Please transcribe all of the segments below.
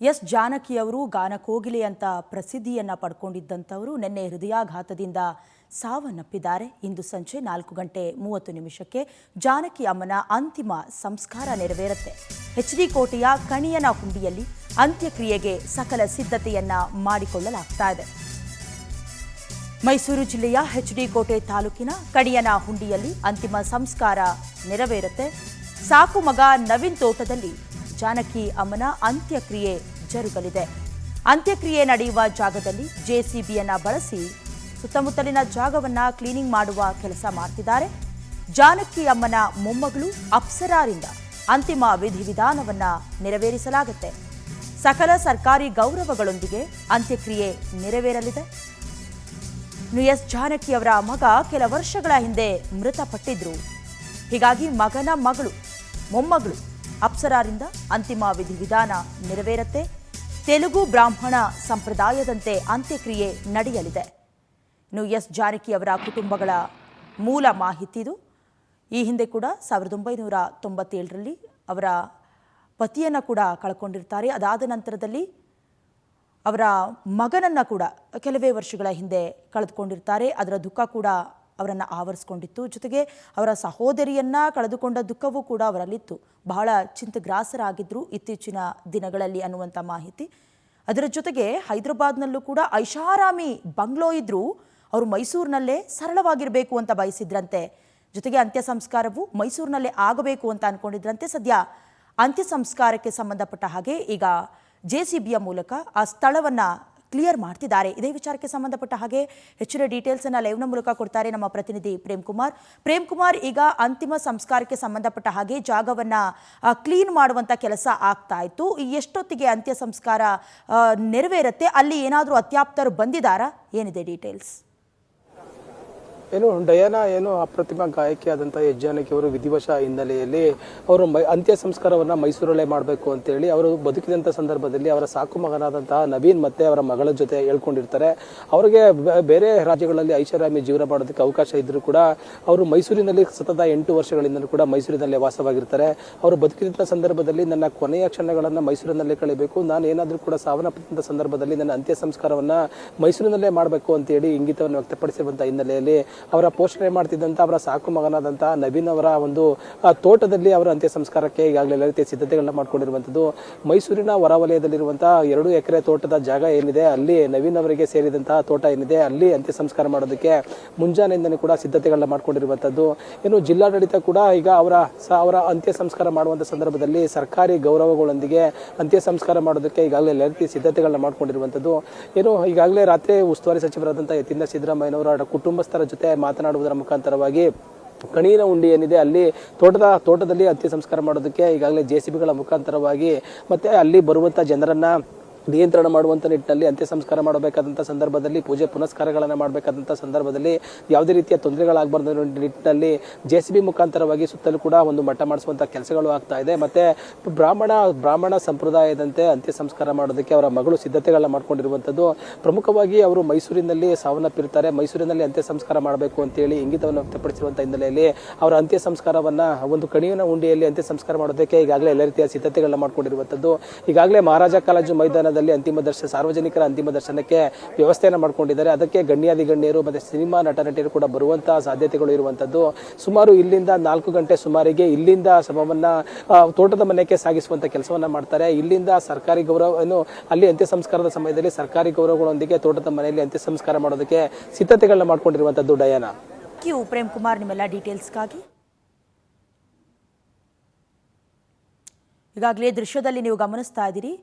S ಜಾನಕಿಯವರು ಗಾನಕೋಗಿಲೆ ಅಂತ ಪ್ರಸಿದ್ಧಿಯನ್ನು ಪಡ್ಕೊಂಡಿದ್ದಂಥವರು ನಿನ್ನೆ ಹೃದಯಾಘಾತದಿಂದ ಸಾವನ್ನಪ್ಪಿದ್ದಾರೆ. ಇಂದು ಸಂಜೆ 4:30 ಜಾನಕಿ ಅಮ್ಮನ ಅಂತಿಮ ಸಂಸ್ಕಾರ ನೆರವೇರುತ್ತೆ. ಎಚ್ಡಿ ಕೋಟೆಯ ಕಣಿಯನ ಹುಂಡಿಯಲ್ಲಿ ಅಂತ್ಯಕ್ರಿಯೆಗೆ ಸಕಲ ಸಿದ್ಧತೆಯನ್ನ ಮಾಡಿಕೊಳ್ಳಲಾಗ್ತಾ ಇದೆ. ಮೈಸೂರು ಜಿಲ್ಲೆಯ ಎಚ್ಡಿ ಕೋಟೆ ತಾಲೂಕಿನ ಕಣಿಯನ ಹುಂಡಿಯಲ್ಲಿ ಅಂತಿಮ ಸಂಸ್ಕಾರ ನೆರವೇರುತ್ತೆ. ಸಾಕು ಮಗ ನವೀನ್ ತೋಟದಲ್ಲಿ ಜಾನಕಿ ಅಮ್ಮನ ಅಂತ್ಯಕ್ರಿಯೆ ಜರುಗಲಿದೆ. ಅಂತ್ಯಕ್ರಿಯೆ ನಡೆಯುವ ಜಾಗದಲ್ಲಿ ಜೆಸಿಬಿಯನ್ನ ಬಳಸಿ ಸುತ್ತಮುತ್ತಲಿನ ಜಾಗವನ್ನ ಕ್ಲೀನಿಂಗ್ ಮಾಡುವ ಕೆಲಸ ಮಾಡ್ತಿದ್ದಾರೆ. ಜಾನಕಿ ಅಮ್ಮನ ಮೊಮ್ಮಗಳು ಅಪ್ಸರಾರಿಂದ ಅಂತಿಮ ವಿಧಿವಿಧಾನವನ್ನ ನೆರವೇರಿಸಲಾಗುತ್ತೆ. ಸಕಲ ಸರ್ಕಾರಿ ಗೌರವಗಳೊಂದಿಗೆ ಅಂತ್ಯಕ್ರಿಯೆ ನೆರವೇರಲಿದೆ. ಎಸ್ ಜಾನಕಿ ಅವರ ಮಗ ಕೆಲ ವರ್ಷಗಳ ಹಿಂದೆ ಮೃತಪಟ್ಟಿದ್ರು. ಹೀಗಾಗಿ ಮಗನ ಮಗಳು ಮೊಮ್ಮಗಳು ಅಪ್ಸರಾರಿಂದ ಅಂತಿಮ ವಿಧಿವಿಧಾನ ನೆರವೇರುತ್ತೆ. ತೆಲುಗು ಬ್ರಾಹ್ಮಣ ಸಂಪ್ರದಾಯದಂತೆ ಅಂತ್ಯಕ್ರಿಯೆ ನಡೆಯಲಿದೆ. ಎಸ್ ಜಾನಕಿ ಅವರ ಕುಟುಂಬಗಳ ಮೂಲ ಮಾಹಿತಿದು. ಈ ಹಿಂದೆ ಕೂಡ 1997ರಲ್ಲಿ ಅವರ ಪತಿಯನ್ನು ಕೂಡ ಕಳ್ಕೊಂಡಿರ್ತಾರೆ. ಅದಾದ ನಂತರದಲ್ಲಿ ಅವರ ಮಗನನ್ನು ಕೂಡ ಕೆಲವೇ ವರ್ಷಗಳ ಹಿಂದೆ ಕಳೆದುಕೊಂಡಿರ್ತಾರೆ. ಅದರ ದುಃಖ ಕೂಡ ಅವರನ್ನು ಆವರಿಸಿಕೊಂಡಿತ್ತು. ಜೊತೆಗೆ ಅವರ ಸಹೋದರಿಯನ್ನ ಕಳೆದುಕೊಂಡ ದುಃಖವೂ ಕೂಡ ಅವರಲ್ಲಿತ್ತು. ಬಹಳ ಚಿಂತಗ್ರಾಸರಾಗಿದ್ದರು ಇತ್ತೀಚಿನ ದಿನಗಳಲ್ಲಿ ಅನ್ನುವಂಥ ಮಾಹಿತಿ. ಅದರ ಜೊತೆಗೆ ಹೈದರಾಬಾದ್ನಲ್ಲೂ ಕೂಡ ಐಷಾರಾಮಿ ಬಂಗ್ಲೋ ಇದ್ದರೂ ಅವರು ಮೈಸೂರಿನಲ್ಲೇ ಸರಳವಾಗಿರಬೇಕು ಅಂತ ಬಯಸಿದ್ರಂತೆ. ಜೊತೆಗೆ ಅಂತ್ಯ ಸಂಸ್ಕಾರವು ಮೈಸೂರಿನಲ್ಲೇ ಆಗಬೇಕು ಅಂತ ಅಂದ್ಕೊಂಡಿದ್ರಂತೆ. ಸದ್ಯ ಅಂತ್ಯ ಸಂಸ್ಕಾರಕ್ಕೆ ಸಂಬಂಧಪಟ್ಟ ಹಾಗೆ ಈಗ ಜೆಸಿಬಿಯ ಮೂಲಕ ಆ ಸ್ಥಳವನ್ನು ಕ್ಲಿಯರ್ ಮಾಡ್ತಿದ್ದಾರೆ. ಇದೇ ವಿಚಾರಕ್ಕೆ ಸಂಬಂಧಪಟ್ಟ ಹಾಗೆ ಹೆಚ್ಚಿನ ಡೀಟೇಲ್ಸನ್ನು ಲೈವ್ನ ಮೂಲಕ ಕೊಡ್ತಾರೆ ನಮ್ಮ ಪ್ರತಿನಿಧಿ ಪ್ರೇಮ್ ಕುಮಾರ್. ಈಗ ಅಂತಿಮ ಸಂಸ್ಕಾರಕ್ಕೆ ಸಂಬಂಧಪಟ್ಟ ಹಾಗೆ ಜಾಗವನ್ನು ಕ್ಲೀನ್ ಮಾಡುವಂಥ ಕೆಲಸ ಆಗ್ತಾ ಇತ್ತು. ಎಷ್ಟೊತ್ತಿಗೆ ಅಂತ್ಯ ಸಂಸ್ಕಾರ ನೆರವೇರುತ್ತೆ? ಅಲ್ಲಿ ಏನಾದರೂ ಅತ್ಯಾಪ್ತರು ಬಂದಿದ್ದಾರಾ? ಏನಿದೆ ಡೀಟೇಲ್ಸ್? ಡಯಾನಾ ಅಪ್ರತಿಮ ಗಾಯಕಿಯಾದಂಥ ಎಸ್ ಜಾನಕಿ ಅವರು ವಿಧಿವಶ ಹಿನ್ನೆಲೆಯಲ್ಲಿ ಅವರು ಅಂತ್ಯ ಸಂಸ್ಕಾರವನ್ನು ಮೈಸೂರಲ್ಲೇ ಮಾಡಬೇಕು ಅಂತೇಳಿ ಅವರು ಬದುಕಿದಂಥ ಸಂದರ್ಭದಲ್ಲಿ ಅವರ ಸಾಕು ಮಗನಾದಂತಹ ನವೀನ್ ಮತ್ತೆ ಅವರ ಮಗಳ ಜೊತೆ ಹೇಳ್ಕೊಂಡಿರ್ತಾರೆ. ಅವರಿಗೆ ಬೇರೆ ರಾಜ್ಯಗಳಲ್ಲಿ ಐಷಾರಾಮಿ ಜೀವನ ಮಾಡೋದಕ್ಕೆ ಅವಕಾಶ ಇದ್ರೂ ಕೂಡ ಅವರು ಮೈಸೂರಿನಲ್ಲಿ ಸತತ 8 ವರ್ಷಗಳಿಂದಲೂ ಕೂಡ ಮೈಸೂರಿನಲ್ಲೇ ವಾಸವಾಗಿರ್ತಾರೆ. ಅವರು ಬದುಕಿದಂಥ ಸಂದರ್ಭದಲ್ಲಿ ನನ್ನ ಕೊನೆಯ ಕ್ಷಣಗಳನ್ನು ಮೈಸೂರಿನಲ್ಲೇ ಕಳಿಬೇಕು, ನಾನು ಏನಾದರೂ ಕೂಡ ಸಾವನ್ನಪ್ಪಿದಂಥ ಸಂದರ್ಭದಲ್ಲಿ ನನ್ನ ಅಂತ್ಯ ಸಂಸ್ಕಾರವನ್ನು ಮೈಸೂರಿನಲ್ಲೇ ಮಾಡಬೇಕು ಅಂತೇಳಿ ಇಂಗಿತವನ್ನು ವ್ಯಕ್ತಪಡಿಸಿರುವಂಥ ಹಿನ್ನೆಲೆಯಲ್ಲಿ ಅವರ ಪೋಷಣೆ ಮಾಡ್ತಿದ್ದಂಥ ಅವರ ಸಾಕು ಮಗನಾದಂಥ ನವೀನ್ ಅವರ ಒಂದು ತೋಟದಲ್ಲಿ ಅವರ ಅಂತ್ಯ ಸಂಸ್ಕಾರಕ್ಕೆ ಈಗಾಗಲೇ ಎಲ್ಲ ರೀತಿಯ ಸಿದ್ಧತೆಗಳನ್ನ ಮಾಡ್ಕೊಂಡಿರುವಂಥದ್ದು. ಮೈಸೂರಿನ ಹೊರವಲಯದಲ್ಲಿರುವಂತಹ 2 ಎಕರೆ ತೋಟದ ಜಾಗ ಏನಿದೆ, ಅಲ್ಲಿ ನವೀನ್ ಅವರಿಗೆ ಸೇರಿದಂತಹ ತೋಟ ಏನಿದೆ, ಅಲ್ಲಿ ಅಂತ್ಯ ಸಂಸ್ಕಾರ ಮಾಡೋದಕ್ಕೆ ಮುಂಜಾನೆಯಿಂದಲೇ ಕೂಡ ಸಿದ್ಧತೆಗಳನ್ನ ಮಾಡ್ಕೊಂಡಿರುವಂಥದ್ದು. ಜಿಲ್ಲಾಡಳಿತ ಕೂಡ ಈಗ ಅವರ ಅಂತ್ಯ ಸಂಸ್ಕಾರ ಮಾಡುವಂಥ ಸಂದರ್ಭದಲ್ಲಿ ಸರ್ಕಾರಿ ಗೌರವಗಳೊಂದಿಗೆ ಅಂತ್ಯ ಸಂಸ್ಕಾರ ಮಾಡೋದಕ್ಕೆ ಈಗಾಗಲೇ ಎಲ್ಲ ರೀತಿಯ ಸಿದ್ಧತೆಗಳನ್ನ ಮಾಡ್ಕೊಂಡಿರುವಂಥದ್ದು. ಈಗಾಗಲೇ ರಾತ್ರಿ ಉಸ್ತುವಾರಿ ಸಚಿವರಾದಂಥ ಯತೀಂದ್ರ ಸಿದ್ದರಾಮಯ್ಯನವರ ಕುಟುಂಬಸ್ಥರ ಜೊತೆ ಮಾತನಾಡುವುದರ ಮುಖಾಂತರವಾಗಿ ಕಣಿಯನ ಹುಂಡಿ ಏನಿದೆ ಅಲ್ಲಿ ತೋಟದಲ್ಲಿ ಅಂತ್ಯ ಸಂಸ್ಕಾರ ಮಾಡೋದಕ್ಕೆ ಈಗಾಗಲೇ ಜೆಸಿಬಿಗಳ ಮುಖಾಂತರವಾಗಿ ಮತ್ತೆ ಅಲ್ಲಿ ಬರುವಂಥ ಜನರನ್ನ ನಿಯಂತ್ರಣ ಮಾಡುವಂಥ ನಿಟ್ಟಿನಲ್ಲಿ ಅಂತ್ಯ ಸಂಸ್ಕಾರ ಮಾಡಬೇಕಾದಂಥ ಸಂದರ್ಭದಲ್ಲಿ ಪೂಜೆ ಪುನಸ್ಕಾರಗಳನ್ನು ಮಾಡಬೇಕಾದಂಥ ಸಂದರ್ಭದಲ್ಲಿ ಯಾವುದೇ ರೀತಿಯ ತೊಂದರೆಗಳಾಗಬಾರ್ದು ನಿಟ್ಟಿನಲ್ಲಿ ಜೆಸಿಬಿ ಮುಖಾಂತರವಾಗಿ ಸುತ್ತಲೂ ಕೂಡ ಒಂದು ಮಟ್ಟ ಮಾಡಿಸುವಂಥ ಕೆಲಸಗಳು ಆಗ್ತಾ ಇದೆ. ಮತ್ತೆ ಬ್ರಾಹ್ಮಣ ಸಂಪ್ರದಾಯದಂತೆ ಅಂತ್ಯ ಸಂಸ್ಕಾರ ಮಾಡೋದಕ್ಕೆ ಅವರ ಮಗಳು ಸಿದ್ಧತೆಗಳನ್ನ ಮಾಡ್ಕೊಂಡಿರುವಂಥದ್ದು. ಪ್ರಮುಖವಾಗಿ ಅವರು ಮೈಸೂರಿನಲ್ಲಿ ಸಾವನ್ನಪ್ಪಿರ್ತಾರೆ. ಮೈಸೂರಿನಲ್ಲಿ ಅಂತ್ಯ ಸಂಸ್ಕಾರ ಮಾಡಬೇಕು ಅಂತೇಳಿ ಇಂಗಿತವನ್ನು ವ್ಯಕ್ತಪಡಿಸಿರುವಂಥ ಹಿನ್ನೆಲೆಯಲ್ಲಿ ಅವರ ಅಂತ್ಯ ಸಂಸ್ಕಾರವನ್ನ ಒಂದು ಕಣಿಯನ ಹುಂಡಿಯಲ್ಲಿ ಅಂತ್ಯ ಸಂಸ್ಕಾರ ಮಾಡೋದಕ್ಕೆ ಈಗಾಗಲೇ ಎಲ್ಲ ರೀತಿಯ ಸಿದ್ಧತೆಗಳನ್ನ ಮಾಡ್ಕೊಂಡಿರುವಂಥದ್ದು. ಈಗಾಗಲೇ ಮಹಾರಾಜ ಕಾಲೇಜು ಮೈದಾನ ಸಾರ್ವಜನಿಕರ ಅಂತಿಮ ದರ್ಶನಕ್ಕೆ ವ್ಯವಸ್ಥೆಯನ್ನು ಮಾಡಿಕೊಂಡಿದ್ದಾರೆ. ಅದಕ್ಕೆ ಗಣ್ಯರು ಮತ್ತೆ ಸಿನಿಮಾ ನಟರು ಕೂಡ ಬರುವಂತಹ ಸಾಧ್ಯತೆಗಳು ಇರುವಂತದ್ದು. ಸುಮಾರು ಇಲ್ಲಿಂದ 4 ಗಂಟೆ ಸುಮಾರಿಗೆ ಇಲ್ಲಿಂದ ಶವವನ್ನ ತೋಟದ ಮನೆಗೆ ಸಾಗಿಸುವಂತ ಕೆಲಸವನ್ನ ಮಾಡ್ತಾರೆ. ಇಲ್ಲಿಂದ ಸರ್ಕಾರಿ ಗೌರವ ಅಲ್ಲಿ ಅಂತ್ಯ ಸಂಸ್ಕಾರದ ಸಮಯದಲ್ಲಿ ಸರ್ಕಾರಿ ಗೌರವಗಳೊಂದಿಗೆ ತೋಟದ ಮನೆಯಲ್ಲಿ ಅಂತ್ಯ ಸಂಸ್ಕಾರ ಮಾಡೋದಕ್ಕೆ ಸಿದ್ಧತೆಗಳನ್ನ ಮಾಡ್ಕೊಂಡಿರುವಂತದ್ದು. ಡಯಾನಾ, ಪ್ರೇಮ್ ಕುಮಾರ್, ನಿಮ್ಮೆಲ್ಲ ಡೀಟೇಲ್ಸ್ಗಾಗಿ. ಈಗಾಗಲೇ ದೃಶ್ಯದಲ್ಲಿ ನೀವು ಗಮನಿಸ್ತಾ ಇದ್ದೀರಿ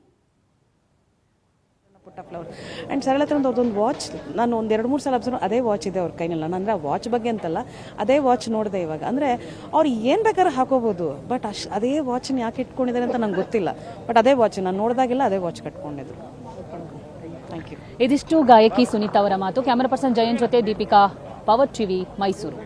ಪುಟ್ಟ ಫ್ಲವರ್ ಆ್ಯಂಡ್ ಸರಳತೆ ಅವ್ರದ್ದೊಂದು ವಾಚ್ ನಾನು 2-3 ಸಲ ಅಬ್ಸರ್ವ್ ಆ ವಾಚ್ ಇದೆ ಅವ್ರ ಕೈನಲ್ಲಿ. ನಾನು ಅಂದರೆ ಆ ವಾಚ್ ಬಗ್ಗೆ ಅಂತಲ್ಲ, ಅದೇ ವಾಚ್ ನೋಡಿದೆ ಇವಾಗ. ಅಂದರೆ ಅವ್ರು ಏನು ಬೇಕಾದ್ರೂ ಹಾಕೋಬೋದು, ಬಟ್ ಅದೇ ವಾಚನ್ನ ಯಾಕೆ ಇಟ್ಕೊಂಡಿದ್ದಾರೆ ಅಂತ ನಂಗೆ ಗೊತ್ತಿಲ್ಲ. ಬಟ್ ಅದೇ ವಾಚ್ ನಾನು ನೋಡಿದಾಗೆಲ್ಲ ಅದೇ ವಾಚ್ ಕಟ್ಕೊಂಡಿದ್ರು. Thank you. ಇದಿಷ್ಟು ಗಾಯಕಿ ಸುನೀತಾ ಅವರ ಮಾತು. ಕ್ಯಾಮರಾ ಪರ್ಸನ್ ಜಯಂತ್ ಜೊತೆ ದೀಪಿಕಾ, ಪವರ್ ಟಿವಿ, ಮೈಸೂರು.